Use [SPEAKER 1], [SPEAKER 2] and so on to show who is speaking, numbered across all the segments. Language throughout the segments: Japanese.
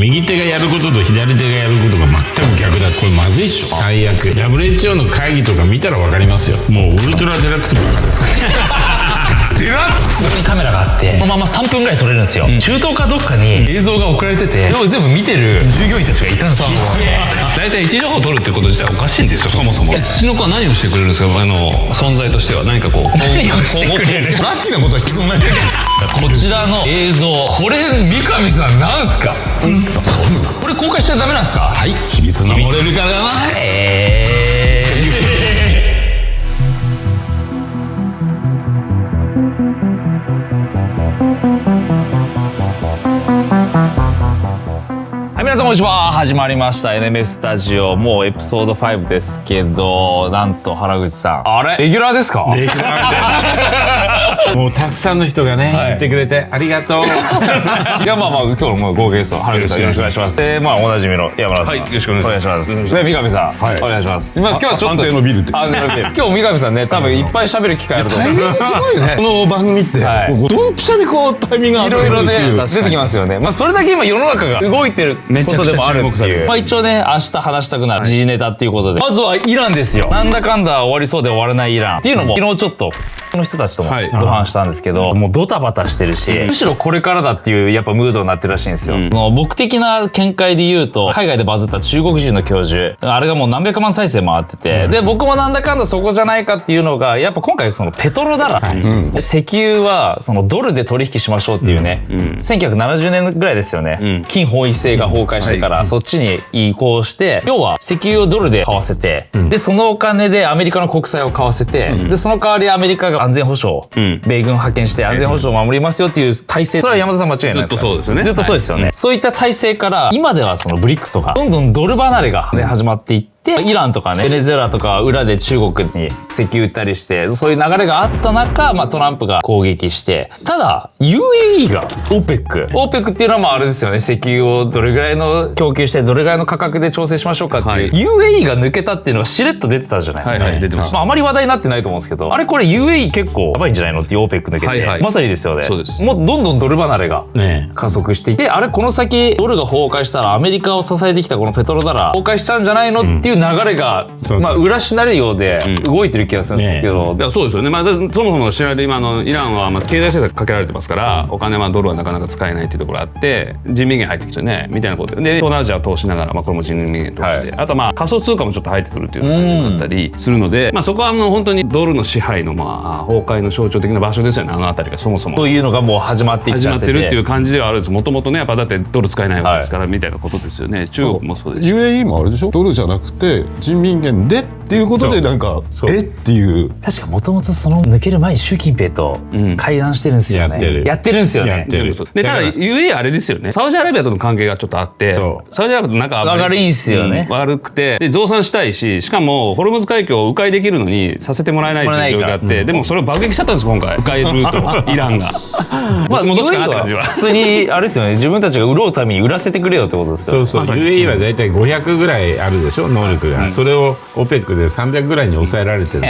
[SPEAKER 1] 右手がやることと左手がやることが全く逆だ。これまずいっしょ。最悪。WHO の会議とか見たら分かりますよ。もうウルトラデラックスバカですデラックス。
[SPEAKER 2] ここにカメラがあってこのまま3分ぐらい撮れるんですよ、中東かどっかに映像が送られてて全部見てる従業員たちがいたんですよ。
[SPEAKER 3] 大体位置情報を取るってこと自体おかしいんですよ、そもそも。土の子は何をしてくれるんですか、存在としては。何かこう
[SPEAKER 2] 何をしてくれる
[SPEAKER 4] ラッキーなことは一つもない。
[SPEAKER 2] こちらの映像、これ三上さんなんすか、これ公開しちゃダメなんですか。
[SPEAKER 4] はい、秘密守れるからな。
[SPEAKER 2] はい、皆さんこんにちは。始まりました NMS スタジオ、もうエピソード5ですけど、なんと原口さん、あれレギュラーですか。
[SPEAKER 1] レギュラーもうたくさんの人がね、言ってくれてありがとう。
[SPEAKER 2] いや、まあ今日も合計ゲスト原口さんよろしくお願いします。おなじみの山田さん、
[SPEAKER 3] はい、よろしくお願いします。
[SPEAKER 2] で三上さん、お願いします。今日はちょっと
[SPEAKER 4] 安定のビルで。
[SPEAKER 2] 今日三上さんね、多分いっぱい喋る機会あると思う。
[SPEAKER 4] タイミングすごいね。この番組って、もうドンピシャでこうタイミングが
[SPEAKER 2] いろいろね出てきますよね。まあそれだけ今世の中が動いてることでもあるっていう。まあ一応ね、明日話したくなる時事ネタっていうことで、まずはイランですよ。なんだかんだ終わりそうで終わらないイランっていうのも、昨日ちょっとこの人たちともご飯したんですけど、もうドタバタしてるし、むしろこれからだっていうやっぱムードになってるらしいんですよ。僕的な見解で言うと、海外でバズった中国人の教授、あれがもう何百万再生回ってて、で僕もなんだかんだそこじゃないかっていうのが、やっぱ今回そのペトロダラ、石油はそのドルで取引しましょうっていうね、1970年ぐらいですよね、金包囲制が崩壊してからそっちに移行して、要は石油をドルで買わせて、でそのお金でアメリカの国債を買わせて、でその代わりアメリカが安全保障、米軍派遣して安全保障を守りますよっていう体制、それは山田さん間違いないですか。
[SPEAKER 3] ずっとそうですよね。
[SPEAKER 2] ずっとそうですよね。そういった体制から今ではそのブリックスとかどんどんドル離れが、ね、始まっていって、イランとかね、ベネズエラとか裏で中国に石油売ったりして、そういう流れがあった中、トランプが攻撃して、ただ UAE が OPEC っていうのはまああれですよね、石油をどれぐらいの供給してどれぐらいの価格で調整しましょうかっていう、UAE が抜けたっていうのがしれっと出てたじゃないですか。
[SPEAKER 3] はいはい、出てました。
[SPEAKER 2] あまり話題になってないと思うんですけど、あれこれ UAE 結構やばいんじゃないのっていう OPEC 抜けて、まさにですよね。
[SPEAKER 3] そうです。
[SPEAKER 2] もうどんどんドル離れが加速していて、あれこの先ドルが崩壊したらアメリカを支えてきたこのペトロダラ崩壊しちゃうんじゃないのっていう流れが、裏シナリオで動いてる気がするんですけど、
[SPEAKER 3] いやそうですよね。そもそも知られて今イランは経済政策かけられてますから、お金はドルはなかなか使えないっていうところがあって、人民元入ってきてねみたいなことで、東南アジアを通しながら、これも人民元通して、あと仮想通貨もちょっと入ってくるっていう感じだったりするので、そこは本当にドルの支配の崩壊の象徴的な場所ですよね。あの辺りがそもそも
[SPEAKER 2] そういうのがもう始まってきちゃってて、
[SPEAKER 3] るっていう感じではあるんです。もともとね、やっぱだってドル使えないわけですから、みたいなことですよね。中国もそうですし、
[SPEAKER 4] UAE もあれでしょ、ドルじゃなくて人民元でっていうことで、なんかっていう。
[SPEAKER 2] 確かもともとその抜ける前に習近平と会談してるんですよね。やってるんですよね。
[SPEAKER 3] でただ UAE あれですよね、サウジアラビアとの関係がちょっとあって、サウジアラビアと仲
[SPEAKER 2] 悪いんですよね。
[SPEAKER 3] 悪くて、で増産したいし、しかもホルムズ海峡を迂回できるのにさせてもらえないっていう状況があって、でもそれを爆撃しちゃったんです今回、迂回ルートイランが。どっちかなって感じは。
[SPEAKER 2] 普通にあれですよね、自分たちが売ろうために売らせてくれよってことですよ。
[SPEAKER 1] そう UAE はだいたい500ぐらいあるでしょ、能力が。それを OPEC で300ぐらいに抑えられてる。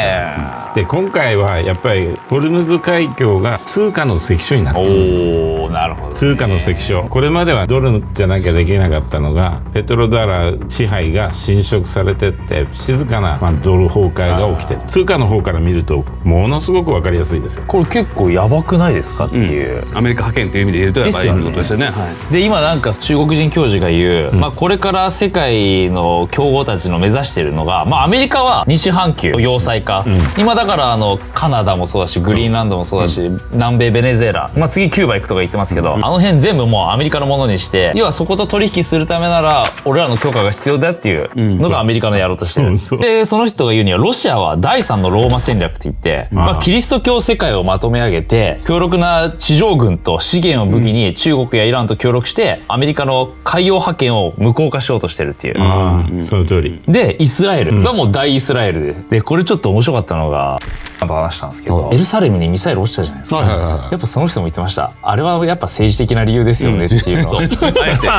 [SPEAKER 1] で今回はやっぱりホルムズ海峡が通貨の関所になってる。
[SPEAKER 2] なるほど、
[SPEAKER 1] 通貨の関所。これまではドルじゃなきゃできなかったのが、ペトロダラ支配が侵食されてって静かな、ドル崩壊が起きてる。通貨の方から見るとものすごく分かりやすいですよ。
[SPEAKER 2] これ結構やばくないですかっていう、
[SPEAKER 3] アメリカ派遣という意味で言うとやっぱりいいことですよね。
[SPEAKER 2] で今なんか中国人教授が言う、これから世界の強豪たちの目指してるのが、アメリカは西半球要塞化、今だからカナダもそうだし、グリーンランドもそうだし、南米ベネズエラ、次キューバ行くとか言ってますけど、あの辺全部もうアメリカのものにして、要はそこと取引するためなら俺らの許可が必要だっていうのがアメリカのやろうとしてるんです。でその人が言うには、ロシアは第3のローマ戦略って言って、キリスト教世界をまとめ上げて、強力な地上軍と資源を武器に中国やイランと協力してアメリカの海洋覇権を無効化しようとしてるっていう。
[SPEAKER 1] その通り
[SPEAKER 2] でイスラエルがもう大イスラエルで、これちょっと面白かったのがと話したんですけど、エルサレムにミサイル落ちたじゃないですか。やっぱその人も言ってました。あれはやっやっぱ政治的な理由ですよねっていうのは、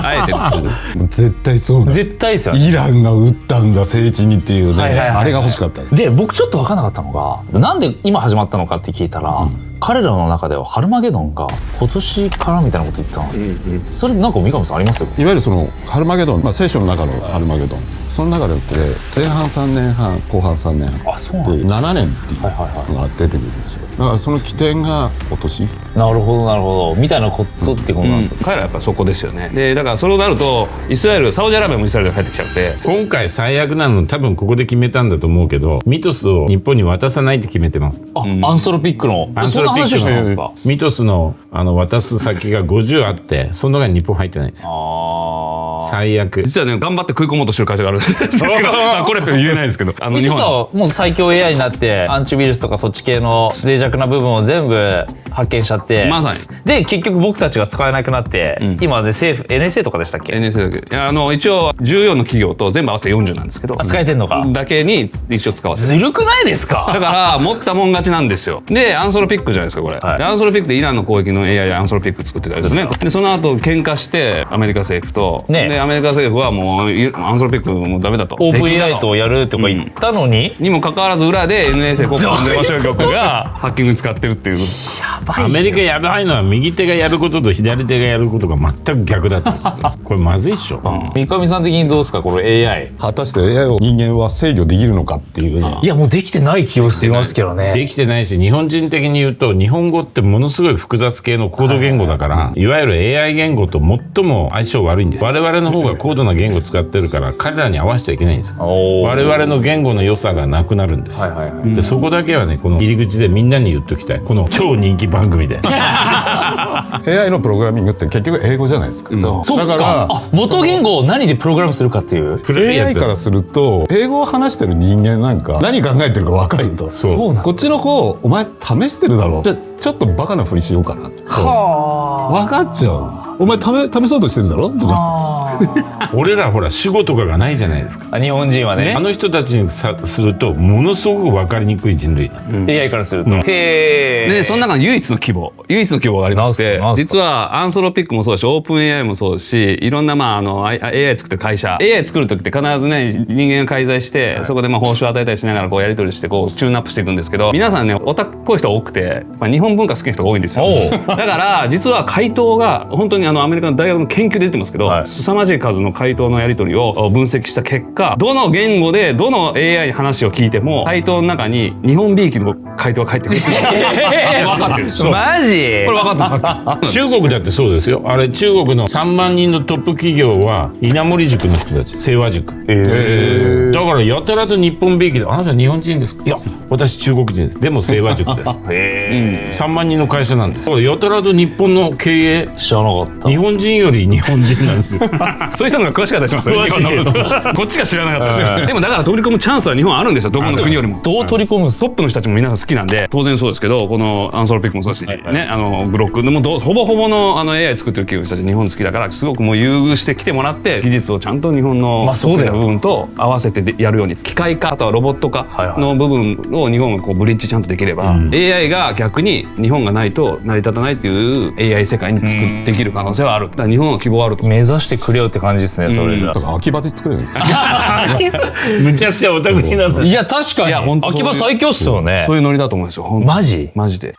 [SPEAKER 3] あえてです
[SPEAKER 4] 絶対そうだ。
[SPEAKER 2] 絶対ですよね。
[SPEAKER 4] イランが撃ったんだ聖地にっていうね、
[SPEAKER 2] はいはいはいはい
[SPEAKER 4] あれが欲しかった。
[SPEAKER 2] で僕ちょっと分からなかったのが、なんで今始まったのかって聞いたら、彼らの中ではハルマゲドンが今年からみたいなこと言ってたんです、それなんか三上さんありますよ？
[SPEAKER 4] いわゆるそのハルマゲドン、聖書の中のハルマゲドン、その中で前半3年半後半3年
[SPEAKER 2] あ、そうなんだ。
[SPEAKER 4] で7年っていうのが出てくるんですよ。だからその起点が今年。
[SPEAKER 2] なるほどなるほど、みたいなことってことなんですか、
[SPEAKER 3] 彼らはやっぱそこですよね。でだからそうなるとイスラエル、サウジアラビアもイスラエルが帰ってきちゃって、
[SPEAKER 1] 今回最悪なの多分ここで決めたんだと思うけど、ミトスを日本に渡さないって決めてます。
[SPEAKER 2] アンソロピックの
[SPEAKER 1] アン
[SPEAKER 2] そんな
[SPEAKER 1] ソロピック
[SPEAKER 2] 話してたんですか？
[SPEAKER 1] ミトスの渡す先が50あって、その中に日本入ってないんですよ。最悪。
[SPEAKER 3] 実はね頑張って食い込もうとしてる会社があるんですけどこれって言えないですけど、
[SPEAKER 2] ミトスはもう最強 AI になってアンチウイルスとかそっち系の脆弱な部分を全部発見しちゃって、
[SPEAKER 3] まさに
[SPEAKER 2] で結局僕たちが使えなくなって、今で政府 NSA とかでしたっけ？
[SPEAKER 3] NSA だけ、いや一応14の企業と全部合わせて40なんですけど、
[SPEAKER 2] 使えてんのか
[SPEAKER 3] だけに一応使わせて
[SPEAKER 2] ずるくないですか？
[SPEAKER 3] だから持ったもん勝ちなんですよ。でアンソロピックじゃないですかこれ、でアンソロピックでイランの攻撃の AI アンソロピック作ってたんですね。でその後喧嘩してアメリカ政府と、
[SPEAKER 2] ね、
[SPEAKER 3] でアメリカ政府はもうアンソロピックもうダメだと、
[SPEAKER 2] オープン AI とやるとか言ったのに、
[SPEAKER 3] にもかかわらず裏で NSA 国家安全保障局がハッキングに使ってるっていう。
[SPEAKER 1] アメリカやばいのは右手がやることと左手がやることが全く逆だった。これまずいっしょ。
[SPEAKER 2] 三上さん的にどうですかこれ AI？
[SPEAKER 4] 果たして AI を人間は制御できるのかっていうね。
[SPEAKER 2] いやもうできてない気がしますけどね。
[SPEAKER 1] できてないし、日本人的に言うと日本語ってものすごい複雑系の高度言語だから、いわゆる AI 言語と最も相性悪いんです。我々の方が高度な言語使ってるから彼らに合わせちゃいけないんですよ。我々の言語の良さがなくなるんです。でそこだけはね、この入り口でみんなに言っときたい。この超人気番組で
[SPEAKER 4] AI のプログラミングって結局英語じゃないですか。
[SPEAKER 2] そう
[SPEAKER 4] だから
[SPEAKER 2] 元言語を何でプログラムするかっていう。
[SPEAKER 4] AI からすると英語を話してる人間なんか何考えてるか分かると、
[SPEAKER 2] そうなん
[SPEAKER 4] こっちの方お前試してるだろ、じゃあちょっとバカなふりしようかなって分かっちゃう。お前試そうとしてるだろとか
[SPEAKER 1] 俺らほら主語とかがないじゃないですか。
[SPEAKER 2] 日本人はね
[SPEAKER 1] あの人たちにするとものすごく分かりにくい人類。
[SPEAKER 2] AI からすると、へえ。
[SPEAKER 3] でその中の唯一の規模がありまして、
[SPEAKER 2] なんすか
[SPEAKER 3] 実はアンソロピックもそうだしオープン AI もそうだし、いろんなAI 作ってる会社 AI 作る時って必ずね人間が介在して、そこで報酬を与えたりしながらこうやり取りしてこうチューンアップしていくんですけど、皆さんねオタクっぽい人が多くて、日本文化好きな人が多いんですよ。だから実は回答が本当にアメリカの大学の研究で出てますけど、凄まじい数の回答のやり取りを分析した結果、どの言語でどの AI に話を聞いても回答の中に日本びいきの回答が返ってくる。分かってる。そう
[SPEAKER 2] マジ？
[SPEAKER 3] これ分かってる。
[SPEAKER 1] 中国だってそうですよ。あれ中国の3万人のトップ企業は稲森塾の人たち、清和塾。だからやたらと日本びいきで、あなた日本人ですか？いや私中国人です。でも清和塾です。3万人の会社なんです。だからやたらと日本の経営
[SPEAKER 2] 知らなかった。
[SPEAKER 1] 日本人より日本人なんですよ。
[SPEAKER 3] そういう人の方が詳しかったりしますよね。日本のこっちが知らなかったです。でもだから取り込むチャンスは日本あるんですよ。どこの国よりも。
[SPEAKER 2] どう取り込むんですか？
[SPEAKER 3] トップの人たちも皆さん好きなんで当然そうですけど、このアンソロピックもそうだし、ね、グロックでもほぼほぼのAI 作ってる企業の人たち日本好きだから、すごくもう優遇してきてもらって技術をちゃんと日本の
[SPEAKER 2] そうだよ
[SPEAKER 3] 部分と合わせてやるように、機械化あとはロボット化の部分を日本がこうブリッジちゃんとできれば、AI が逆に日本がないと成り立たないっていう AI 世界にできる可能性はある。だから日本は希望はあると。
[SPEAKER 2] 目指してくれよって感じですね、それじゃ。
[SPEAKER 4] だから秋葉で作れるんですよ。
[SPEAKER 1] むちゃくちゃオタクになる。
[SPEAKER 2] いや確かに。
[SPEAKER 3] 本当
[SPEAKER 2] 秋葉最強っすよね。
[SPEAKER 3] そういうノリだと思うんですよ。
[SPEAKER 2] マジ
[SPEAKER 3] で。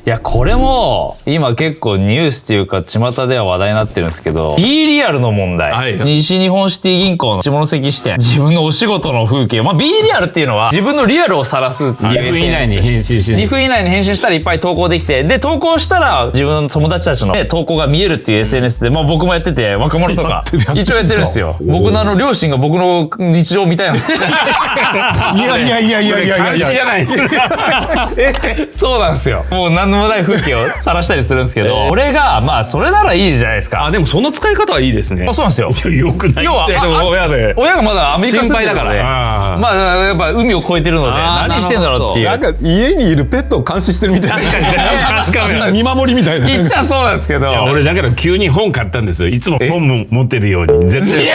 [SPEAKER 2] いやこれも今結構ニュースっていうか巷では話題になってるんですけど、 B リアルの問題、
[SPEAKER 3] はい
[SPEAKER 2] 西日本シティ銀行の下関支店、自分のお仕事の風景、B リアルっていうのは自分のリアルを晒すっていう
[SPEAKER 1] 2分以内に返信しない。
[SPEAKER 2] 2分以内に返信したらいっぱい投稿できて、で投稿したら自分の友達たちの、投稿が見えるっていう SNS で、僕もやってて、若者とか一応やってるんですよ。僕の両親が僕の日常を見たいの。
[SPEAKER 4] いや
[SPEAKER 1] じゃない。
[SPEAKER 2] そうなんですよ。もう何でもない風景を晒したりするんですけど、俺がそれならいいじゃないですか。
[SPEAKER 3] でもその使い方はいいですね。
[SPEAKER 2] そうなんですよ。
[SPEAKER 1] よくない。
[SPEAKER 2] 要は親がまだアメリカ住んでるからね。やっぱ海を越えてるので何してんだろうっていう。
[SPEAKER 4] なんか家にいるペットを監視してるみたいな。
[SPEAKER 2] 確か
[SPEAKER 4] 見守りみたいな。
[SPEAKER 2] 言っちゃそうなんですけど。
[SPEAKER 1] 俺だから急に本買ったんですよ。いつも本も持ってるように。絶対。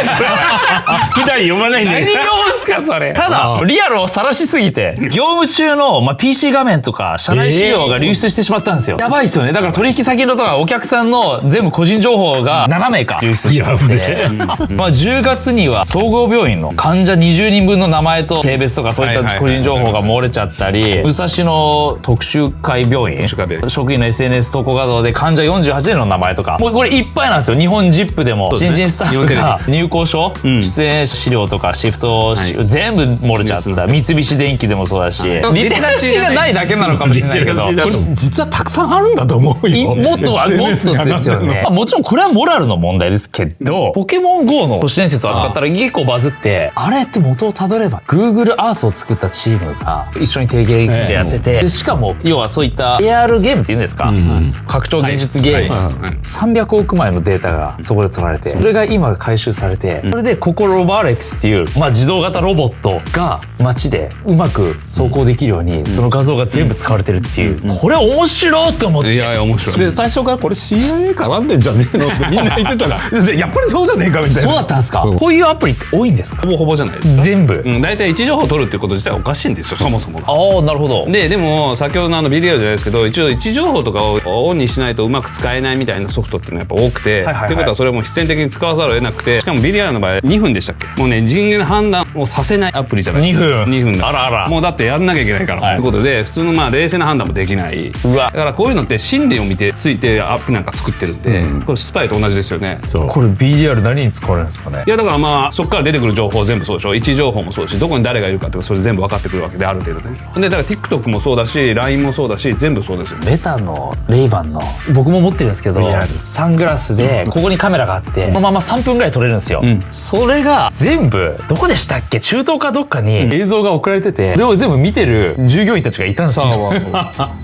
[SPEAKER 1] 普段読まないんで。
[SPEAKER 2] 何用ですかそれ。ただリアルを晒しすぎて業務中の、PC 画面とか社内資料が流出してしまったんですよ。やばいですよね。だから取引先のとかお客さんの全部個人情報が7名か流出しちゃって、10月には総合病院の患者20人分の名前と性別とかそういった個人情報が漏れちゃったり、武蔵野特集会病院職員の SNS 投稿画像で患者48人の名前とか、もうこれいっぱいなんですよ。日本ZIPでも新人スタッフが入校証、出演資料とかシフト、全部漏れちゃった。三菱電機でもそうだし、リテラシーがないだけなのかもしれないけど、
[SPEAKER 4] これ実はたくさんあるんだと思うよ。
[SPEAKER 2] もっとですよね。もちろんこれはモラルの問題ですけど、ポケモン GO の都市伝説を扱ったら結構バズって、あれって元をたどれば Google Earth を作ったチームが一緒に提携でやってて、でしかも要はそういった AR ゲームっていうんですか、拡張現実ゲーム、300億枚のデータがそこで取られて、それが今回収されて、それでココロバーレックスっていう、自動型ロボットが街でうまく走行できるように、その画像が全部使われてるっていう、これ面白いと思って。
[SPEAKER 3] いや面白い。
[SPEAKER 4] で最初からこれ CIA 絡んでんじゃねえのってみんな言ってたらやっぱりそうじゃねえかみたいな。
[SPEAKER 2] そうだったんですか。こういうアプリって多いんですか。
[SPEAKER 3] ほぼほぼじゃないですか。
[SPEAKER 2] 全部。
[SPEAKER 3] 大体位置情報を取るっていうこと自体おかしいんですよ、そもそもが。
[SPEAKER 2] ああ、なるほど。
[SPEAKER 3] でも先ほどのBDR じゃないですけど、一応位置情報とかをオンにしないとうまく使えないみたいなソフトっていうのはやっぱ多くて、ってことはそれも必然的に使わざるを得なくて、しかも BDR の場合2分でしたっけ。もうね、人間の判断をさせないアプリじゃないですか。2分だ。あらあら。もうだってやんなきゃいけないから、ということで普通の冷静な判断もできない。だからこういうのって心理を見てついてアプリなんか作ってるんで、これスパイと同じですよね。
[SPEAKER 2] これ BDR 何に使われるんですかね。
[SPEAKER 3] いやだからそこから出てくる情報全部そうでしょ。位置情報もそうだし、どこに誰がいるかってそれ全部分かってくるわけで、ある程度ね。でだから TikTok もそうだし LINE もそうだし、全部そうですよね。
[SPEAKER 2] メタのレイバンの僕も持ってるんですけど、サングラスでここにカメラがあって、このまま3分ぐらい撮れるんですよ。それが全部どこでしたっけ、中東かどっかに映像が送られてて、それを全部見てる従業員たちがいたんですよ。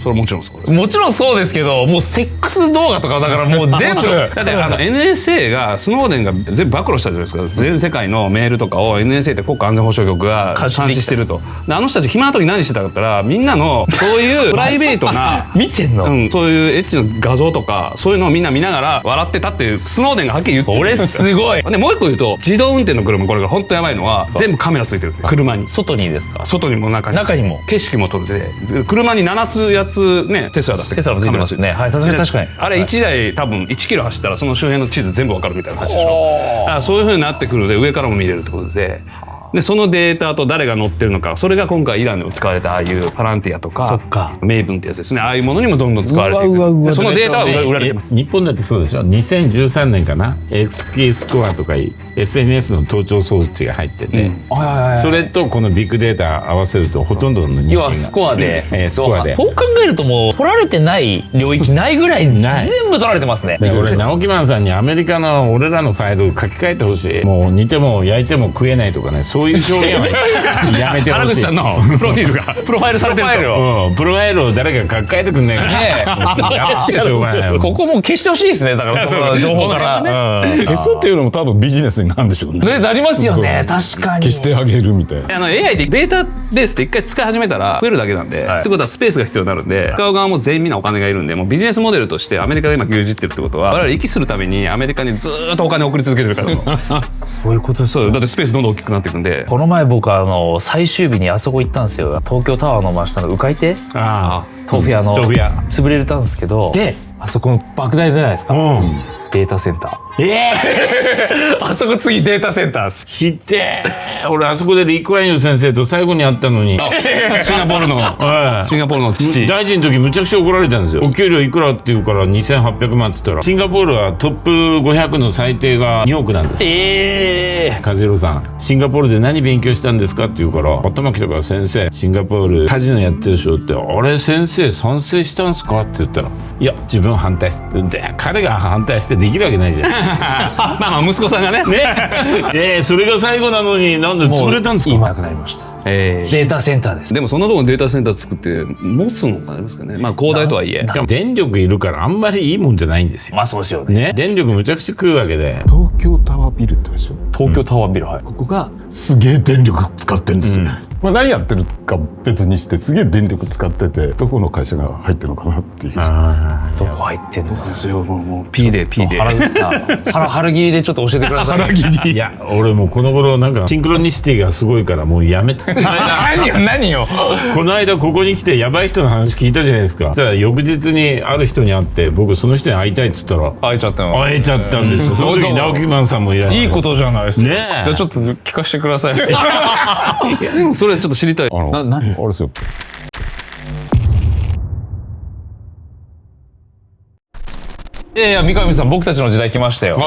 [SPEAKER 3] それもちろんそうです。
[SPEAKER 2] もちろんそうですけど、もうセックス動画とかだからもう全部
[SPEAKER 3] だってNSA がスノーデンが全部暴露したじゃないですか。全世界のメールとかを NSA って国家安全保障局が監視してると。であの人たち暇な時何してたかったら、みんなのそういうプライベートな
[SPEAKER 2] 見てんの、
[SPEAKER 3] そういうエッチの画像とかそういうのをみんな見ながら笑ってたっていうスノーデンがはっきり言ってる。
[SPEAKER 2] 俺すごい。
[SPEAKER 3] でもう一個言うと、自動運転の車、これが本当やばいのは全部カメラついてる。車に
[SPEAKER 2] 外にですか。
[SPEAKER 3] 外にも中にも景色も撮れて、車に7つ8つね、テスラだって
[SPEAKER 2] テスラもついてますね。はい、確かに
[SPEAKER 3] あれ1台多分1キロ走ったらその周辺の地図全部わかるみたいな話でしょ。だからそういう風になってくるので、上からも見れるってことで、そのデータと誰が乗ってるのか、それが今回イランでも使われたああいうパランティアとかメイブンってやつですね。ああいうものにもどんどん使われていく。でそのデータは売られてます。
[SPEAKER 1] 日本だってそうでしょ。2013年かな、 XK スコアとか SNS の盗聴装置が入ってて、それとこのビッグデータ合わせるとほとんどの人間が
[SPEAKER 2] 要はスコアで、
[SPEAKER 1] スコアで
[SPEAKER 2] そう考えるともう取られてない領域ないぐらい全部取られてますね。
[SPEAKER 1] 俺直木マンさんにアメリカの俺らのファイルを書き換えてほしい。もう煮ても焼いても食えないとかね、そういう表現はやめてほしい。
[SPEAKER 3] 原口さんのプロフィールがプロファイルされてると、
[SPEAKER 1] プロファイルを誰か書き換えてくんねえからやってしょうがないよ。
[SPEAKER 2] ここもう消してほしいですね。だからその情報から
[SPEAKER 4] 消すっていうのも多分ビジネスになるんでしょうね。
[SPEAKER 2] なりますよね。確かに
[SPEAKER 4] 消してあげるみたいな。
[SPEAKER 3] AI ってデータベースで一回使い始めたら増えるだけなんで、ってことはスペースが必要になるんで、使う側も全員みんなお金がいるんで、もうビジネスモデルとしてアメリカで今牛耳ってるってことは、我々息するためにアメリカにずーっとお金を送り続けてるから
[SPEAKER 2] そういうことです。
[SPEAKER 3] そうだってスペースどんどん大きくなっていくんで。
[SPEAKER 2] この前僕最終日にあそこ行ったんですよ。東京タワーの真下の迂回亭、豆腐屋の潰れたんですけど、であそこの莫大じゃないですか、データセンター。あそこ次データセンターです。
[SPEAKER 1] ひてー。俺あそこでリー・クワイン先生と最後に会ったのに
[SPEAKER 3] シンガポールの父
[SPEAKER 1] 大臣の時むちゃくちゃ怒られたんですよ。お給料いくらって言うから2800万って言ったら、シンガポールはトップ500の最低が2億なんです。和弘さん、シンガポールで何勉強したんですかって言うから、頭きたから先生シンガポールカジノやってるでしょって、あれ先生賛成したんすかって言ったら、いや自分反対して彼が反対してできるわけないじゃん
[SPEAKER 3] まあ息子さんがね
[SPEAKER 1] それが最後なのになんで潰れたんですか。
[SPEAKER 2] 今なくなりました。データセンターです。
[SPEAKER 3] でもそんなところにデータセンター作って持つのかなですかね。まあ広大とはいえ、
[SPEAKER 1] 電力いるからあんまりいいもんじゃないんですよ。
[SPEAKER 2] そうですよね。
[SPEAKER 1] 電力むちゃくちゃ食うわけで。
[SPEAKER 4] 東京タワービルってでしょ。
[SPEAKER 2] 東京タワービル、はい。
[SPEAKER 4] ここがすげえ電力使ってるんですよ、まあ、何やってるか別にしてすげえ電力使っててどこの会社が入ってるのかなっていう。
[SPEAKER 2] どこ入ってんのかな。
[SPEAKER 3] それをもう P で P で
[SPEAKER 2] 原口さん、腹切りでちょっと教えてください。
[SPEAKER 4] 腹切り
[SPEAKER 1] いや俺もうこの頃なんかシンクロニシティがすごいからもうやめて
[SPEAKER 2] 何よ。
[SPEAKER 1] この間ここに来てやばい人の話聞いたじゃないですか。そしたら翌日にある人に会って僕その人に会いたいっつったら
[SPEAKER 2] 開いちゃったの。
[SPEAKER 1] 会えちゃったんですよ。その時に直木マンさんもいらっしゃる。
[SPEAKER 2] いいことじゃないですか。
[SPEAKER 1] ねえ
[SPEAKER 2] じゃあちょっと聞かせてください。
[SPEAKER 3] いやでもそれちょっと知りたい。
[SPEAKER 2] 何
[SPEAKER 4] あれですよ。
[SPEAKER 2] いやいや、三上さん、僕たちの時代来ましたよ。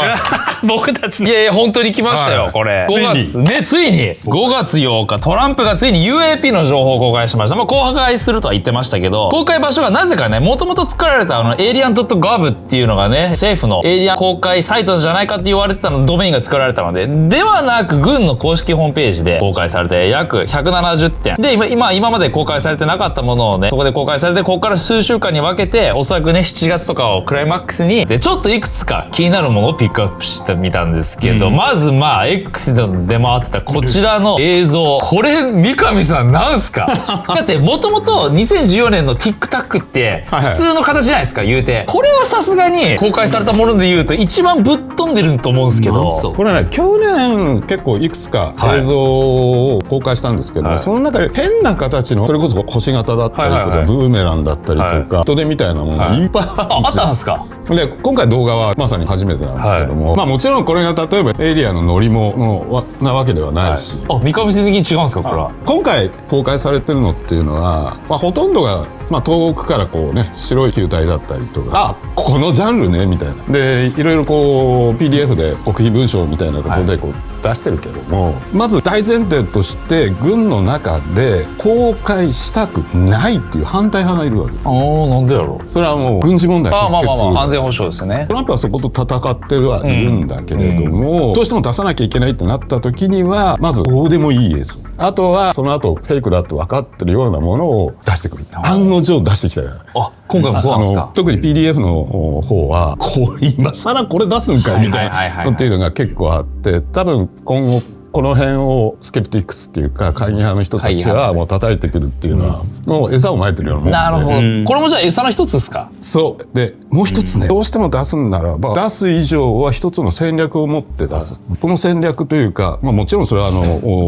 [SPEAKER 2] 僕たちの。いやいや、本当に来ましたよ、
[SPEAKER 4] はい
[SPEAKER 2] これ。
[SPEAKER 4] ついに
[SPEAKER 2] 5月、ね、ついに。5月8日、トランプがついに UAP の情報を公開しました。まあ、公開するとは言ってましたけど、公開場所がなぜかね、もともと作られたエイリアン .gov っていうのがね、政府のエイリアン公開サイトじゃないかって言われてたの、ドメインが作られたので、ではなく、軍の公式ホームページで公開されて、約170点。で、今まで公開されてなかったものをね、そこで公開されて、ここから数週間に分けて、おそらくね、7月とかをクライマックスに、で、ちょっといくつか気になるものをピックアップしてみたんですけど、まずX で出回ってたこちらの映像。これ、三上さんなんすか？だってもともと2014年の TikTok って普通の形じゃないですか、言うて。これはさすがに公開されたもので言うと一番ぶっ飛んでると思うんですけど。
[SPEAKER 4] これね去年結構いくつか映像を公開したんですけど、その中で変な形のそれこそ星型だったりとか、ブーメランだったりとか、人手みたいなものがいっぱいあるん
[SPEAKER 2] あっ
[SPEAKER 4] ですよ。
[SPEAKER 2] たんですか？
[SPEAKER 4] で今回動画はまさに初めてなんですけども、まあもちろんこれが例えばエイリアンの乗り物なわけではないし、
[SPEAKER 2] あ、三上さん的に違うんですか、これは。
[SPEAKER 4] 今回公開されてるのっていうのは、まあ、ほとんどが、まあ、遠くからこうね白い球体だったりとか、あこのジャンルねみたいなでいろいろこう PDF で極秘文書みたいなことでこう出してるけども、まず大前提として軍の中で公開したくないっていう反対派がいるわけです。
[SPEAKER 2] なんでやろう。
[SPEAKER 4] それはもう軍事問題
[SPEAKER 2] まあ
[SPEAKER 4] 直結する。
[SPEAKER 2] 安全保障ですよね。
[SPEAKER 4] トランプはそこと戦ってはいるんだけれども、どうしても出さなきゃいけないってなった時にはまずどうでもいい映像、あとはその後フェイクだって分かってるようなものを出してくる。案の定出してきたから
[SPEAKER 2] あ、今回もそうなんですか。
[SPEAKER 4] 特に PDF の方はこう今更これ出すんかいみたいなのっていうのが結構あって、多分今後この辺をスケプティックスっていうか会議派の人たちはもう叩いてくるっていうのはもう餌をまいてるようなもんで。
[SPEAKER 2] なるほど。これもじゃあ餌の一つですか？
[SPEAKER 4] そうでもう一つね、どうしても出すんならば出す以上は一つの戦略を持って出す。この戦略というか、まあ、もちろんそれは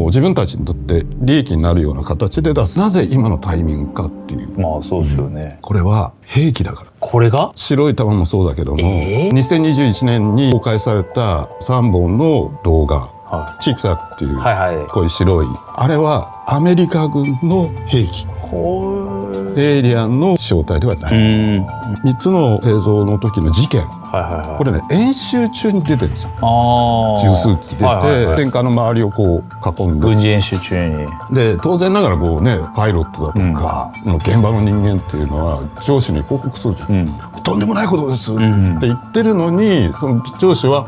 [SPEAKER 4] 自分たちにとって利益になるような形で出す。なぜ今のタイミングかっていう。
[SPEAKER 2] まあそうですよね。
[SPEAKER 4] これは兵器だから。
[SPEAKER 2] これが
[SPEAKER 4] 白い玉もそうだけども、2021年に公開された3本の動画、チークサクっていうこういう白いあれはアメリカ軍の兵器、エイリアンの正体ではない。3つの映像の時の事件、これね演習中に出てるんですよ。十数機出て戦艦の周りをこう囲んで
[SPEAKER 2] 軍事演習中に
[SPEAKER 4] で当然ながらこうねパイロットだとか、その現場の人間っていうのは上司に報告するじゃん、とんでもないことですって言ってるのに、その上司は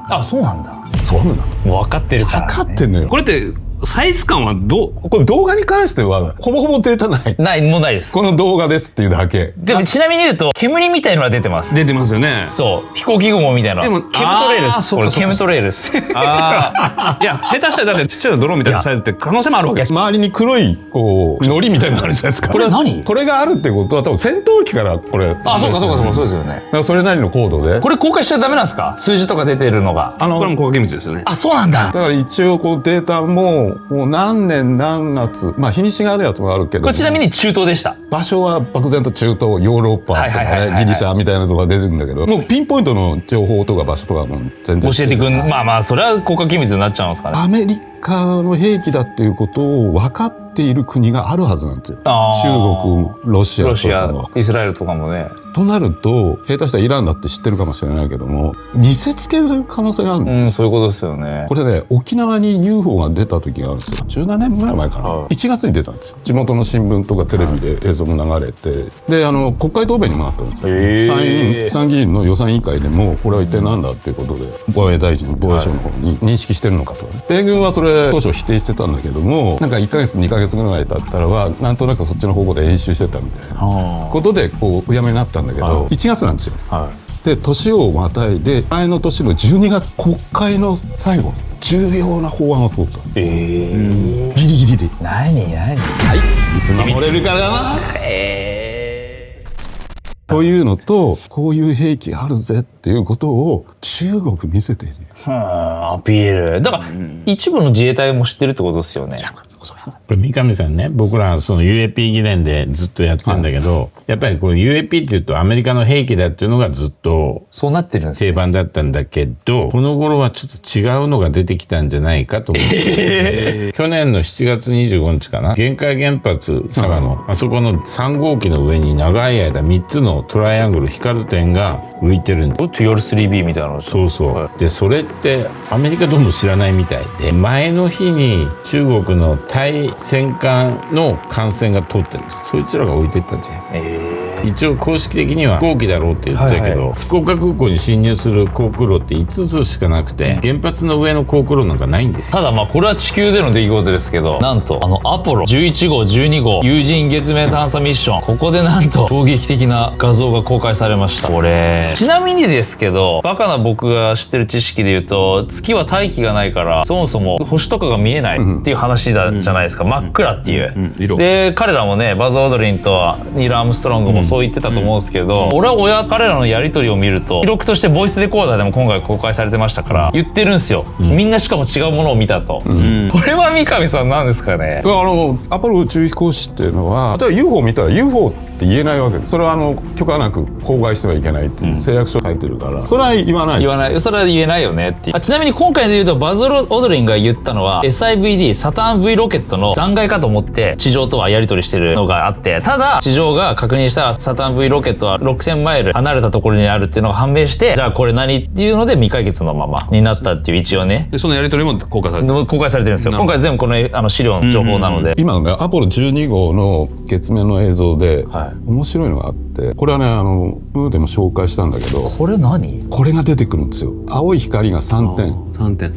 [SPEAKER 2] あ、そうなんだ。
[SPEAKER 4] そうなんだ。
[SPEAKER 2] もう分かってるから、ね。
[SPEAKER 4] 分かってんのよ。
[SPEAKER 3] これってサイズ感は
[SPEAKER 4] これ動画に関してはほぼほぼデータない。
[SPEAKER 2] もうないです。
[SPEAKER 4] この動画ですっていうだけ。
[SPEAKER 2] でもちなみに言うと煙みたいのは出てます。
[SPEAKER 3] 出てますよね。
[SPEAKER 2] そう飛行機雲みたいな。でもケムトレールです。これケムトレールです。
[SPEAKER 3] いや下手したらだってちっちゃなドローンみたいなサイズって可能性もあるわけです。
[SPEAKER 4] 周りに黒いこう糊みたいなのあるじゃないですか。
[SPEAKER 2] これ何？
[SPEAKER 4] これがあるってことは多分戦闘機からこれ。
[SPEAKER 2] あ、そうかそうですよね。
[SPEAKER 4] だからそれなりの高度で。
[SPEAKER 2] これ公開しちゃダメなんですか？数字とか出てるのが。
[SPEAKER 3] これも国家機密ですよね。
[SPEAKER 2] あ、そうなんだ。
[SPEAKER 4] だから一応こうデータもう何年何月、まあ日にちがあるやつもあるけど。
[SPEAKER 2] これちなみに中東でした。
[SPEAKER 4] 場所は漠然と中東、ヨーロッパとかね、ギリシャみたいなとこが出てるんだけど、もうピンポイントの情報とか場所とかも全然
[SPEAKER 2] 教えてくん。まあそれは国家機密になっちゃうんですかね。
[SPEAKER 4] アメリカの兵器だっていうことを分かっている国があるはずなんですよ。中国、ロシアとか
[SPEAKER 2] イスラエルとかもね。
[SPEAKER 4] となると下手したらイランだって知ってるかもしれないけども見せつける可能性がある。
[SPEAKER 2] そういうことですよね。
[SPEAKER 4] これね沖縄に UFO が出た時があるんですよ。17年ぐらい前かな、1月に出たんですよ。地元の新聞とかテレビで映像も流れて、で国会答弁にもなったんですよ。参議院の予算委員会でもこれは一体何だっていうことで防衛大臣防衛省の方に認識してるのかと。米軍はそれ当初否定してたんだけども、なんか1ヶ月2ヶ月ぐらい経ったらはなんとなくそっちの方向で演習してたみたいなことでこううやめになったんだけど、1月なんですよ。で年をまたいで前の年の12月国会の最後重要な法案を通った。ギリギリで。
[SPEAKER 2] 何
[SPEAKER 4] はいいつ守れるかな。というのとこういう兵器あるぜっていうことを中国見せている。
[SPEAKER 2] アピールだから、一部の自衛隊も知ってるってことですよね。
[SPEAKER 1] これ三上さんね、僕らその UAP 議連でずっとやってるんだけど、やっぱりこの UAP っていうとアメリカの兵器だっていうのがずっと
[SPEAKER 2] そうなってるんです
[SPEAKER 1] 定番だったんだけど、この頃はちょっと違うのが出てきたんじゃないかと思って、去年の7月25日かな、玄海原発佐賀のあそこの3号機の上に長い間3つのトライアングル光る点が浮いてるんだ。
[SPEAKER 2] TR3B みたいなの。
[SPEAKER 1] そうそう、でそれってアメリカどんどん知らないみたいで、前の日に中国の対戦艦の艦船が通ってるんです。そいつらが置いてったんじゃん。一応公式的には飛行機だろうって言ってるけど、福岡空港に侵入する航空路って5つしかなくて、原発の上の航空路なんかないんですよ。
[SPEAKER 2] ただまあこれは地球での出来事ですけど、なんとアポロ11号12号有人月面探査ミッション、ここでなんと衝撃的な画像が公開されました。これちなみにですけど、バカな僕が知ってる知識で言うと、月は大気がないからそもそも星とかが見えないっていう話だじゃないですか。真っ暗っていう、で彼らもね、バズ・オードリンとニール・アームストロングもそう言ってたと思うんですけど、俺は彼らのやり取りを見ると、記録としてボイスレコーダーでも今回公開されてましたから言ってるんですよ、みんなしかも違うものを見たと、これは三上さんなんですかね。
[SPEAKER 4] アポロ宇宙飛行士っていうのは、例えば UFO 見たら UFO って言えないわけです。それは許可なく公開してはいけないっていう誓約書書いてるから、それは言わないです。
[SPEAKER 2] 言わない、それは言えないよねっていう。ちなみに今回で言うと、バズ・オードリンが言ったのは SIVD サターン V ロケットの残骸かと思って地上とはやり取りしてるのがあって、ただ地上が確認したらサターン V ロケットは6000マイル離れたところにあるっていうのが判明して、じゃあこれ何っていうので未解決のままになったっていう、一応ね。
[SPEAKER 3] でそのやり取りも公開されてる。
[SPEAKER 2] 公開されてるんですよ。今回全部この資料の情報なので、
[SPEAKER 4] 今のねアポロ12号の月面の映像で、面白いのがあって、これはねムーでも紹介したんだけど、
[SPEAKER 2] これ何？
[SPEAKER 4] これが出てくるんですよ。青い光が3点。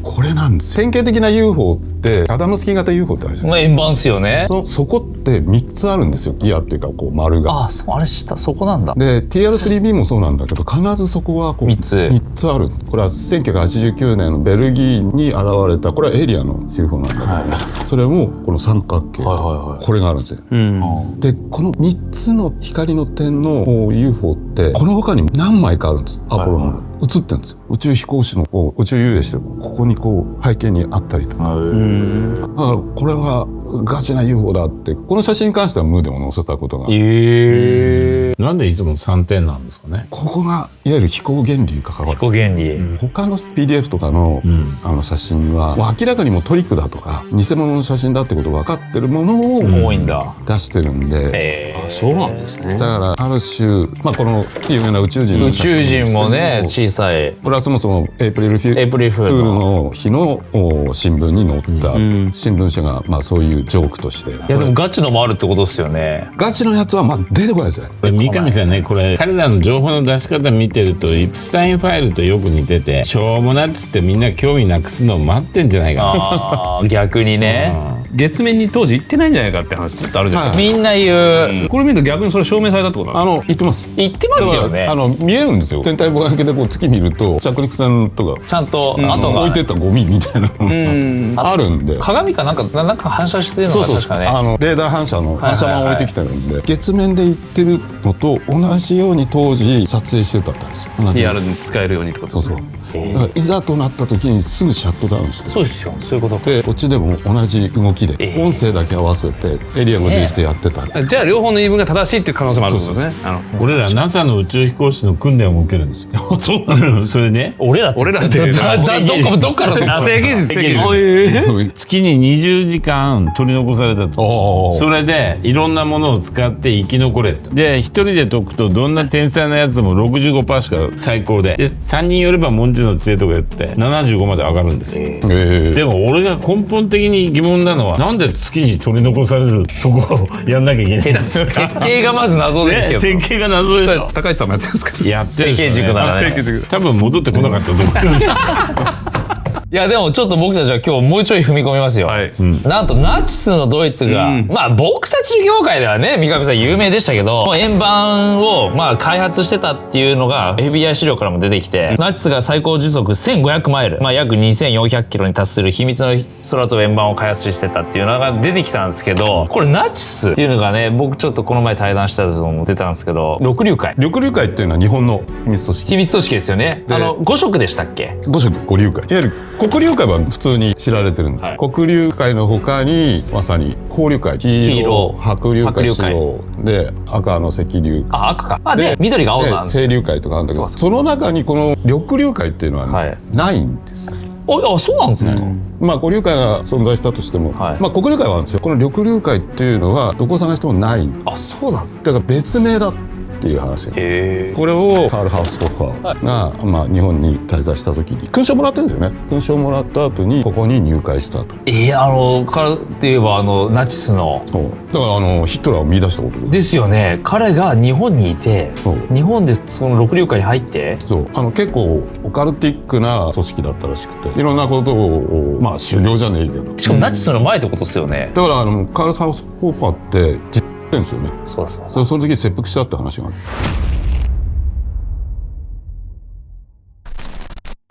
[SPEAKER 4] これなんですよ。典型的な UFO ってアダムスキー型 UFO ってあるじゃないですか。
[SPEAKER 2] 円盤っすよね。
[SPEAKER 4] そこって3つあるんですよ。ギアっていうかこう丸が。
[SPEAKER 2] あれ下そこなんだ。
[SPEAKER 4] で TR3B もそうなんだけど、必ずそこはこう3つある。これは1989年のベルギーに現れた、これはエリアの UFO なんだけど、それもこの三角形、これがあるんですよ。でこの3つの光の点の UFO ってこの他にも何枚かあるんです。アポロの映ってるんですよ。宇宙飛行士の宇宙遊泳してるここにこう背景にあったりとか、だからこれはガチな UFO だって、この写真に関してはムーでも載せたことが、
[SPEAKER 1] なんでいつも3点なんですかね。
[SPEAKER 4] ここがいわゆる飛行原理に関わる。
[SPEAKER 2] 飛行原理、
[SPEAKER 4] 他の PDF とかの、写真は明らかにもうトリックだとか偽物の写真だってことが分かってるものを
[SPEAKER 2] 多いんだ
[SPEAKER 4] 出してるんで、
[SPEAKER 3] そうなんですね。
[SPEAKER 4] だからある種、この有名な宇宙人の写真
[SPEAKER 2] 宇宙人もね小さい、
[SPEAKER 4] これはそもそもエイプリルフールの日の新聞に載った新聞社がそういうジョークとして。い
[SPEAKER 2] やでもガチのもあるってことですよね。
[SPEAKER 4] ガチのやつは出てこないですよ。
[SPEAKER 1] 三上さんね、これ彼らの情報の出し方見てるとイプスタインファイルとよく似てて、しょうもなっつってみんな興味なくすのを待ってんじゃないかな。
[SPEAKER 2] 逆にね、
[SPEAKER 3] 月面に当時行ってないんじゃないかって話ずっとあるじゃないですか。
[SPEAKER 2] みんな言う、
[SPEAKER 3] これ見ると逆にそれ証明されたってことなんですか。
[SPEAKER 4] 言ってます。
[SPEAKER 2] 言ってますよね。
[SPEAKER 4] 見えるんですよ。天体望遠鏡でこう月見ると着陸船とか
[SPEAKER 2] ちゃんと跡が
[SPEAKER 4] 置いてったゴミみたいなのがあるんで、
[SPEAKER 2] 鏡かなんか反射してるのが確かね、
[SPEAKER 4] レーダー反射の反射板を置いてきてるんで、月面で行ってるのと同じように当時撮影してたんですよ。同じ
[SPEAKER 3] PR に使えるようにってことですね。
[SPEAKER 4] だからいざとなった時にすぐシャットダウンして、
[SPEAKER 2] そうですよ、そういうこと
[SPEAKER 4] でこっちでも同じ動きで音声だけ合わせてエリア51してやってた。
[SPEAKER 3] じゃあ両方の言い分が正しいっていう可能性もあるんですよね。
[SPEAKER 1] 俺ら NASA の宇宙飛行士の訓練を受けるんですよ。そうなの。それね、
[SPEAKER 2] 俺らって
[SPEAKER 3] どっから
[SPEAKER 2] 制限
[SPEAKER 1] 月に20時間取り残されたと。それでいろんなものを使って生き残れと。で一人で解くとどんな天才なやつも 65% しか最高で、3人寄れば文字の知恵とかやって75まで上がるんですよ。でも俺が根本的に疑問なのは、なんで月に取り残されるところをやんなきゃいけないんですか。
[SPEAKER 2] 設計がまず謎ですけど、
[SPEAKER 1] 設計が謎でしょ。
[SPEAKER 3] 高市さんもやってるんですか。
[SPEAKER 1] やってる
[SPEAKER 2] 設計軸ならね、
[SPEAKER 1] 多分戻ってこなかったと思う。
[SPEAKER 2] いやでもちょっと僕たちは今日もうちょい踏み込みますよ。
[SPEAKER 3] はい。
[SPEAKER 2] なんとナチスのドイツが、まあ僕たち業界ではね、三上さん有名でしたけど、円盤をまあ開発してたっていうのが FBI 資料からも出てきて、ナチスが最高時速1500マイル、まあ約2400キロに達する秘密の空飛ぶ円盤を開発してたっていうのが出てきたんですけど、これナチスっていうのがね、僕ちょっとこの前対談したのも出たんですけど、六竜会。
[SPEAKER 4] 緑竜会っていうのは日本の秘密組織。
[SPEAKER 2] 秘密組織ですよね。5色でしたっけ
[SPEAKER 4] 5色5竜会。いわゆる黒竜会は普通に知られてるんです、はい、黒竜会の他にまさに紅竜会、黄色、白竜会、白で赤の赤竜、
[SPEAKER 2] あ、赤か。で緑が青なんです。
[SPEAKER 4] 青竜会とかあるんだけど、その中にこの緑竜会っていうのはないんですよ。
[SPEAKER 2] あ、そうなんですか。
[SPEAKER 4] まあ、黒竜会が存在したとしても、まあ、黒竜会はあるんですよ。この緑竜会っていうのはどこを探してもない。
[SPEAKER 2] あ、そうだ。
[SPEAKER 4] だから別名だっていう話。これをカール・ハウスホッファーが、まあ、日本に滞在した時に勲章もらってるんですよね。勲章もらった後にここに入会したと。
[SPEAKER 2] 彼って言えばナチスの。
[SPEAKER 4] だからヒトラーを見出したこと
[SPEAKER 2] ですよね。彼が日本にいて、日本でその六竜会に入って、
[SPEAKER 4] そう結構オカルティックな組織だったらしくて、いろんなことをまあ修行じゃねえけど、
[SPEAKER 2] しかもナチスの前ってことですよね。
[SPEAKER 4] だからカール・ハウスホッファーって実ってんですよね。その時切腹したって話がある。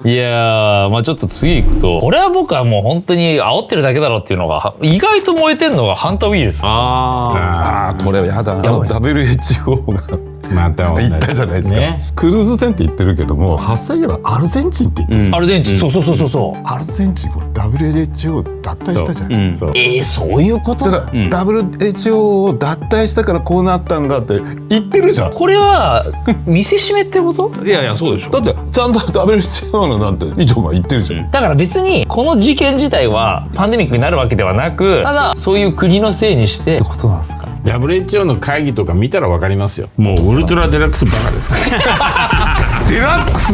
[SPEAKER 2] いやー、まあちょっと次行くと、これは僕はもう本当に煽ってるだけだろうっていうのが意外と燃えてんのがハンター・ウィールス。
[SPEAKER 4] これやだな。WHO がまた言ったじゃないですか、ね、クルーズ船って言ってるけども発災はアルゼンチンって言ってる、
[SPEAKER 2] アルゼンチン、そう
[SPEAKER 4] アルゼンチンこれ WHO 脱退したじゃん。
[SPEAKER 2] そういうこと
[SPEAKER 4] だから、WHO を脱退したからこうなったんだって言ってるじゃん。
[SPEAKER 2] これは見せしめってこと？
[SPEAKER 3] いやいや、そうでしょ。
[SPEAKER 4] だってちゃんと WHO のなんて以上が言ってるじゃん、
[SPEAKER 2] だから別にこの事件自体はパンデミックになるわけではなく、ただそういう国のせいにしてってことなんですか。
[SPEAKER 1] WHO の会議とか見たら分かりますよ。もうウルトラデラックスバカですから
[SPEAKER 4] デラックス、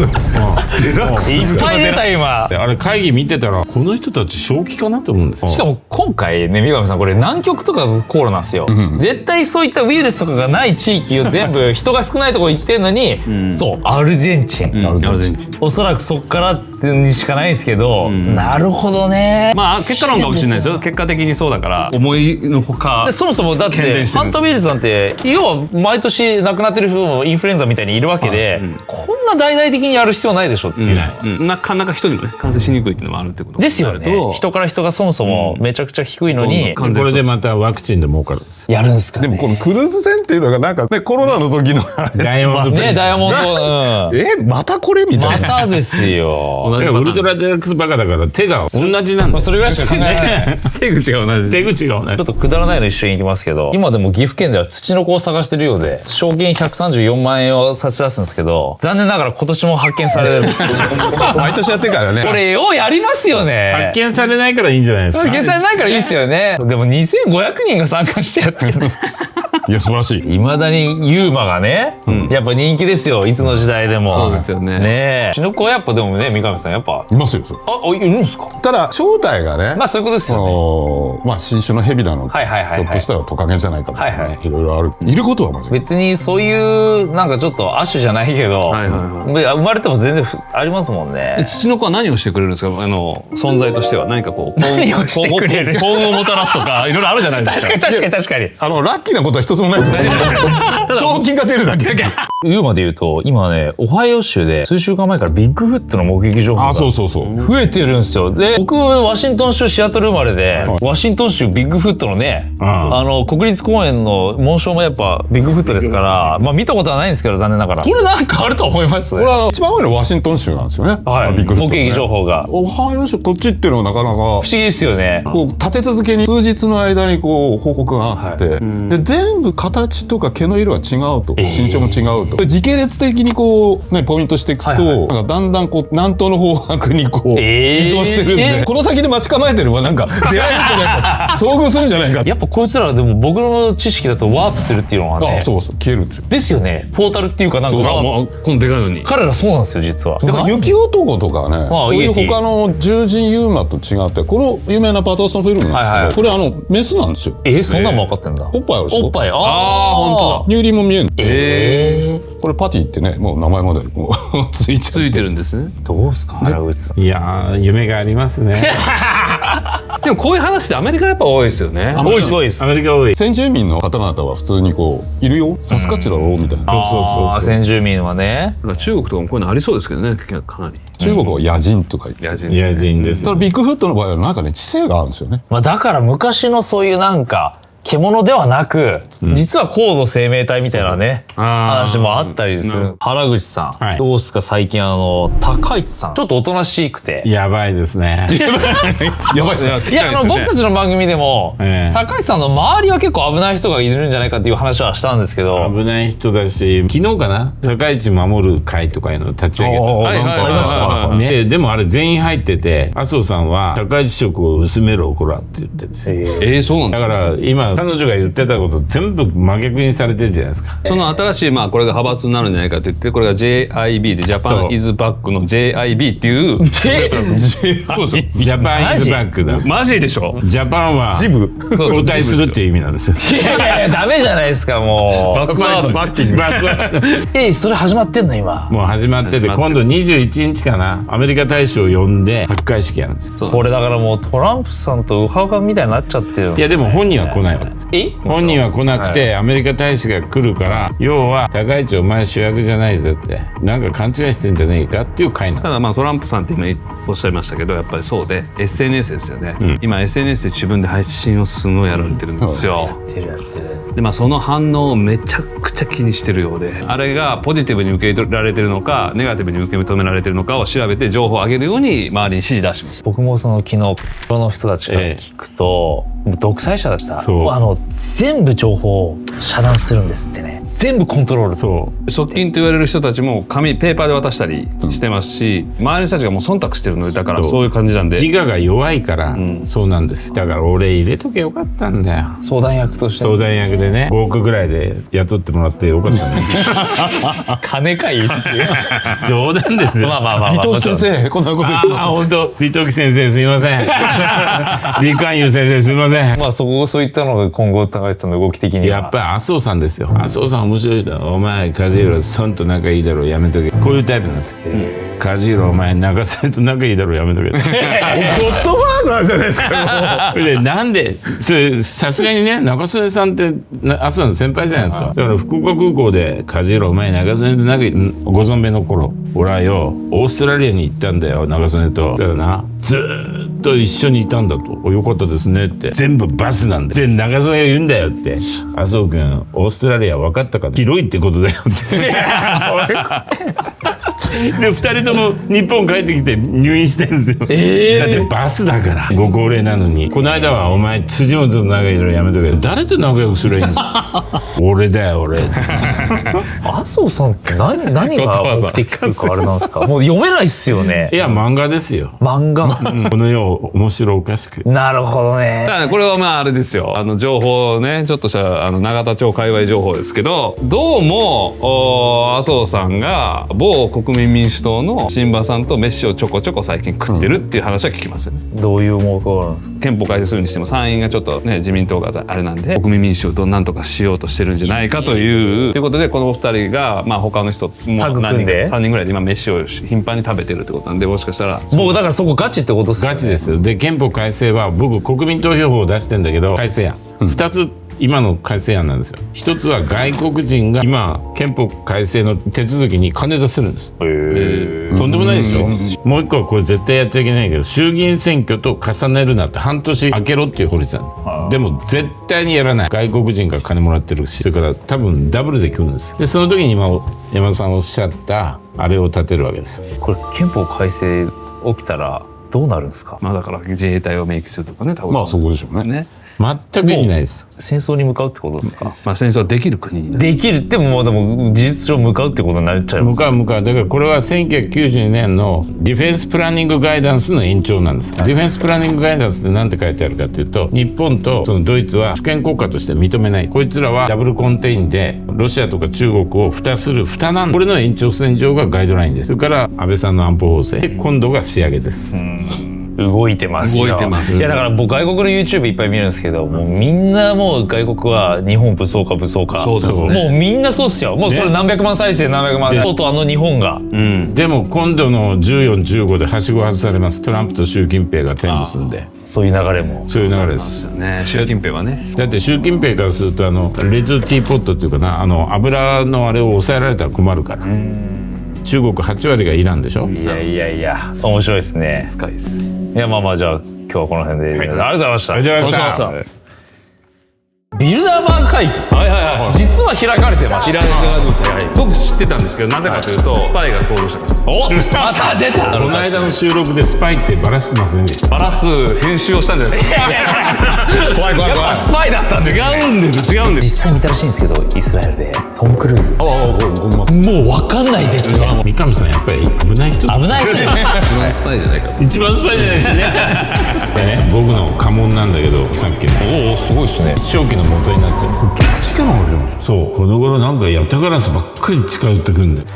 [SPEAKER 4] デラックス
[SPEAKER 2] いっぱい出た今。
[SPEAKER 1] あれ会議見てたらこの人たち正気かなと思うんですよ。
[SPEAKER 2] しかも今回ね、三上さんこれ南極とかが航路なんですよ、絶対そういったウイルスとかがない地域を全部人が少ないところ行ってんのに、そうアルゼンチン、おそらくそっからにしかないんですけど、なるほどね。
[SPEAKER 3] まあ結果論かもしれないですよ。結果的にそうだから思いのほか。
[SPEAKER 2] そもそもだってハンターウイルスなんて要は毎年亡くなってる人もインフルエンザみたいにいるわけで、こんな大々的にやる必要ないでしょっていう、
[SPEAKER 3] なかなか人にもね感染しにくいっていうのもあるってこと
[SPEAKER 2] ですよね。人から人がそもそもめちゃくちゃ低いのに、
[SPEAKER 1] これでまたワクチンで儲かるんですよ。
[SPEAKER 2] やるんですかね。
[SPEAKER 4] でもこのクルーズ船っていうのがなんかね、コロナの時のあれ
[SPEAKER 1] ダイヤモンド
[SPEAKER 2] ね、ダイヤモンド、
[SPEAKER 4] またこれみたいな。
[SPEAKER 2] またですよ。
[SPEAKER 1] ウルトラデラックスバカだから手が同じなんだ。
[SPEAKER 2] それぐらいしか考えられない。
[SPEAKER 3] 手口が同じ。
[SPEAKER 1] 手口が同じ。
[SPEAKER 2] ちょっとくだらないの一緒に行きますけど、今でも岐阜県ではツチノコを探してるようで、賞金134万円を差し出すんですけど、残念ながら今年も発見される。
[SPEAKER 4] 毎年やってからね。
[SPEAKER 2] これようやりますよね。
[SPEAKER 1] 発見されないからいいんじゃないですか。
[SPEAKER 2] 発見されないからいいですよね。でも2500人が参加してやってるんです。
[SPEAKER 4] いや素晴らしい。
[SPEAKER 2] いまだにユーマがね、やっぱ人気ですよ、いつの時代でも。
[SPEAKER 3] そうですよね。
[SPEAKER 2] ねえ。ツチノコはやっぱでもね、三上さんやっぱ
[SPEAKER 4] いますよ。
[SPEAKER 2] いるんですか。
[SPEAKER 4] ただ正体がね、
[SPEAKER 2] まあそういうことですよね。
[SPEAKER 4] まあ新種のヘビなのか、ひょっとしたらトカゲじゃないかとかね、いろいろある。いることは間違いない。
[SPEAKER 2] 別にそういうなんかちょっと亜種じゃないけど、生まれても全然ありますもんね。
[SPEAKER 3] ツチノコは何をしてくれるんですか。存在としては何かこう
[SPEAKER 2] 何をしてくれる。
[SPEAKER 3] 幸運をもたらすとかいろいろあるじゃないですか。
[SPEAKER 2] 確かに。
[SPEAKER 4] ラッキーなことは一つもないと思う。賞金が出るだけ。
[SPEAKER 2] ユーマで言うと今ね、オハイオ州で数週間前からビッグフットの目撃情報が増えてるんですよ。で、僕ワシントン州シアトル生まれで、ワシントン州ビッグフットのね、国立公園の紋章もやっぱビッグフットですから、まあ見たことはないんですけど残念ながら。これなんかあると思います。
[SPEAKER 4] これ一番多いのはワシントン州なんですよね。ビッグフット
[SPEAKER 2] 目撃情報が。
[SPEAKER 4] オハイオ州こっちっていうのはなかなか不
[SPEAKER 2] 思議ですよね。
[SPEAKER 4] こう立て続けに数日の間にこう報告があって、で全部形とか毛の色が違うと、身長も違うと、時系列的にこうねポイントしていくと、なんかだんだんこう南東の方角にこう移動してるんで、この先で待ち構えてるはなんか出会えるんじゃないか、遭遇するんじゃないか。
[SPEAKER 2] やっぱこいつらでも僕の知識だとワープするっていうのはね、
[SPEAKER 4] そう消えるんですよ。
[SPEAKER 2] ですよね。ポータルっていうかなんか
[SPEAKER 3] もうこのでかいのに
[SPEAKER 2] 彼らそうなんですよ実は。
[SPEAKER 4] だから雪男とかね、そういう他の獣人ユーマと違って、この有名なパターソンフィルムなんですけど、これメスなんですよ。
[SPEAKER 2] そんなもん分かってんだ。
[SPEAKER 4] おっぱいあるでしょ。
[SPEAKER 2] おっぱいあ
[SPEAKER 3] あ、本
[SPEAKER 4] 乳輪も見えるの。
[SPEAKER 2] え
[SPEAKER 4] これパティってね、もう名前までもうついちゃって
[SPEAKER 3] ついてるんですね。
[SPEAKER 2] どうすか原口さん。
[SPEAKER 1] いやー夢がありますね。
[SPEAKER 3] でもこういう話ってアメリカやっぱ多いですよね。
[SPEAKER 2] 多いです多いです
[SPEAKER 1] アメリカ多い。
[SPEAKER 4] 先住民の方々は普通にこういるよ、サスカチュラロみたいな。
[SPEAKER 2] あー先住民はね。
[SPEAKER 3] だから中国とかもこういうのありそうですけどね、かなり。
[SPEAKER 4] 中国は野人とか言って、
[SPEAKER 3] 野人
[SPEAKER 1] 野人です。
[SPEAKER 4] ただビッグフットの場合はなんかね知性があるんですよね。
[SPEAKER 2] まあだから昔のそういうなんか獣ではなく、実は高度生命体みたいなね、話もあったりする。原口さん、
[SPEAKER 1] はい
[SPEAKER 2] どうですか最近高市さん、ちょっとおとなしくて。
[SPEAKER 1] やばいですね。
[SPEAKER 4] やばいっすね。
[SPEAKER 2] いや僕たちの番組でも、
[SPEAKER 1] ええ
[SPEAKER 2] 高市さんの周りは結構危ない人がいるんじゃないかっていう話はしたんですけど、
[SPEAKER 1] 危ない人だし、昨日かな、高市守る会とかいうのを立ち上げた。
[SPEAKER 3] はいはいはいはい
[SPEAKER 1] ね、でもあれ全員入ってて、麻生さんは高市色を薄めろこらって言ってるんですよ。
[SPEAKER 3] そうなんだ。
[SPEAKER 1] だから今彼女が言ってたこと全部真逆にされてるじゃないですか。
[SPEAKER 3] その新しいまあこれが派閥になるんじゃないかと言って、これが JIB でジャパンイズバックの JIB っていう。
[SPEAKER 1] そうそう。ジャパンイズバックだ。
[SPEAKER 3] マジでしょ。
[SPEAKER 1] ジャパンは
[SPEAKER 4] ジブ
[SPEAKER 1] 交代するっていう意味なんですよ。
[SPEAKER 2] いやいやいやダメじゃないですかも
[SPEAKER 3] バックワード。
[SPEAKER 4] バッキング。
[SPEAKER 1] バックワード
[SPEAKER 2] う。それ始まってんの今。
[SPEAKER 1] もう始まってて、今度21日かな、アメリカ大使を呼んで発会式やるんですよ。
[SPEAKER 2] これだからもうトランプさんとウハウハみたいになっちゃってる。
[SPEAKER 1] いやでも本人は来ないわけです。本人は来なくて、アメリカ大使が来るから、要は高市お前主役じゃないぞって、なんか勘違いしてんじゃねえかっていう会なの。
[SPEAKER 3] ただまあトランプさんって今おっしゃいましたけど、やっぱりそうで SNS ですよね、今 SNS で自分で配信をすごいやられてるんですよ、
[SPEAKER 2] やってる。
[SPEAKER 3] でまあその反応をめちゃくちゃ気にしてるようで、あれがポジティブに受け入れられてるのかネガティブに受け止められてるのかを調べて情報を上げるように周りに指示出します。
[SPEAKER 2] 僕もその昨日プロの人たちから聞くと、もう独裁者だった
[SPEAKER 1] そう
[SPEAKER 2] 全部情報を遮断するんですってね。全部コントロール。
[SPEAKER 1] そう
[SPEAKER 3] 側近と言われる人たちもペーパーで渡したりしてますし、周りの人たちがもう忖度してるので、だからそういう感じなんで。
[SPEAKER 1] 自我が弱いから、そうなんです。だから俺入れとけよかったんだよ。
[SPEAKER 2] 相談役として
[SPEAKER 1] 相談役でね、5億ぐらいで雇ってもらってよかったね。
[SPEAKER 2] 金かいっていう
[SPEAKER 1] 冗談ですよ。
[SPEAKER 2] まあ
[SPEAKER 4] 伊藤先生こんなこと言ってます。
[SPEAKER 1] 本当、李登輝先生すいません。李冠佑先生すいません。
[SPEAKER 2] まあそういったのが今後高市さんの動き的には
[SPEAKER 1] やっぱり麻生さんですよ。麻生さん面白い人。お前梶浦さんと仲いいだろうやめとけ。こういうタイプなんですよ。梶浦お前中曽根と仲いいだろうやめとけ。
[SPEAKER 4] ゴッドファーザーじゃないですか。
[SPEAKER 1] それでなんでそれさすがにね、中曽根さんって麻生の先輩じゃないですか。だから福岡空港で梶浦お前中曽根と仲いい、ご存命の頃俺はよオーストラリアに行ったんだよ中曽根と。だからなずーっと一緒にいたんだと。およかったですねって。全部バスなんで中曽根が言うんだよって。麻生君オーストラリア分かったか、広いってことだよってで2人とも日本帰ってきて入院してるんですよ、だってバスだからご高齢なのに。この間はお前辻元と仲いいのやめとけ。誰と仲良くすればいいんですか俺だよ俺
[SPEAKER 2] 麻生さんって何が目的っていうかあれなんですか。もう読めないっすよね。
[SPEAKER 1] いや漫画ですよ。
[SPEAKER 2] 漫画
[SPEAKER 1] この世を面白おかしく。
[SPEAKER 2] なるほどね。
[SPEAKER 3] ただねこれはまああれですよ、情報ね、ちょっとした永田町界隈情報ですけど、どうも麻生さんが某国民民主党の榛葉さんと飯をちょこちょこ最近食ってるっていう話は聞きますよね、
[SPEAKER 2] どういう思惑があるんですか。
[SPEAKER 3] 憲法改正するにしても参院がちょっとね自民党があれなんで国民民主をなんとかしようとしてるんじゃないかということで、このお二人がまあ他の人も
[SPEAKER 2] タッグ組んで
[SPEAKER 3] 3人ぐらいで今飯を頻繁に食べてるってことなんで、もしかしたら
[SPEAKER 2] もうだからそこガチってことですよね。
[SPEAKER 1] ガチですよ。で憲法改正は僕国民投票法を出してんだけど改正案、2つ今の改正案なんですよ。一つは外国人が今憲法改正の手続きに金出せるんです。とんでもないでしょ。もう一個はこれ絶対やっちゃいけないけど、衆議院選挙と重ねるなって半年空けろっていう法律なんです。でも絶対にやらない。外国人から金もらってるし、それから多分ダブルで来るんですよ。でその時に今山田さんおっしゃったあれを立てるわけですよ。
[SPEAKER 2] これ憲法改正起きたらどうなるんですか。
[SPEAKER 3] まあだから自衛隊を明記するとかね、多分
[SPEAKER 4] まあそこでしょうね。
[SPEAKER 1] 全く意味ないです。
[SPEAKER 2] 戦争に向かうってことですか。
[SPEAKER 3] まあ戦争はできる国になる。
[SPEAKER 2] できるってもでも事実上向かうってことになっちゃいます。
[SPEAKER 1] 向かう。だからこれは1992年のディフェンスプランニングガイダンスの延長なんです。ディフェンスプランニングガイダンスって何て書いてあるかというと、日本とそのドイツは主権国家として認めない。こいつらはダブルコンテインでロシアとか中国を蓋する蓋なんだ。これの延長線上がガイドラインです。それから安倍さんの安保法制。今度が仕上げです。
[SPEAKER 2] 動いてますよ。
[SPEAKER 3] 動いてます
[SPEAKER 2] いやだから僕外国の YouTube いっぱい見るんですけど、もうみんなもう外国は日本武装か武装か。
[SPEAKER 3] そうですね。
[SPEAKER 2] もうみんなそうっすよ。もうそれ何百万再生何百万。とうとうあの日本が。
[SPEAKER 1] でも今度の14、15ではしご外されます。トランプと習近平が手結んで。
[SPEAKER 2] そういう流れも。
[SPEAKER 1] そういう流れです。
[SPEAKER 3] ね、習近平はね。
[SPEAKER 1] だって習近平からするとレッドティーポットっていうかな、油のあれを抑えられたら困るから。中国8割がイランでしょ。
[SPEAKER 2] いやいやいや、面白いですね。
[SPEAKER 3] 深いですね。
[SPEAKER 2] いやまあじゃあ今日はこの辺で、ありがとうございました。
[SPEAKER 1] ありがとうございました。
[SPEAKER 2] ビルダーバー会議、実は開かれてました。
[SPEAKER 3] 開かれてました。僕知ってたんですけど、なぜかというと、スパイが行動したから。
[SPEAKER 2] お、また出た。
[SPEAKER 1] この間の収録でスパイってバラしてませんでした。
[SPEAKER 3] バラす編集をしたんじゃないですか。
[SPEAKER 4] 怖い怖い怖い。
[SPEAKER 2] スパイだったんですよ。
[SPEAKER 3] 違うんですよ、違うんです。
[SPEAKER 2] 実際見たらしいんですけど、イスラエルでトム・クルーズ。
[SPEAKER 4] ああ、ごめんなさい。
[SPEAKER 2] もう分かんないですね。
[SPEAKER 1] 三上さんやっぱり危ない人。
[SPEAKER 2] 危ないですね。
[SPEAKER 3] 一番スパイじゃないか。
[SPEAKER 1] 一番スパイじゃないですね。でね、僕の家紋なんだけど、さっきの。
[SPEAKER 2] おお、すごいですね。
[SPEAKER 1] 正気の元になっちゃうんです。
[SPEAKER 4] 口かなあれじゃないですか。
[SPEAKER 1] そう、この頃なんかヤタガラスばっかり近寄ってくるんだよ。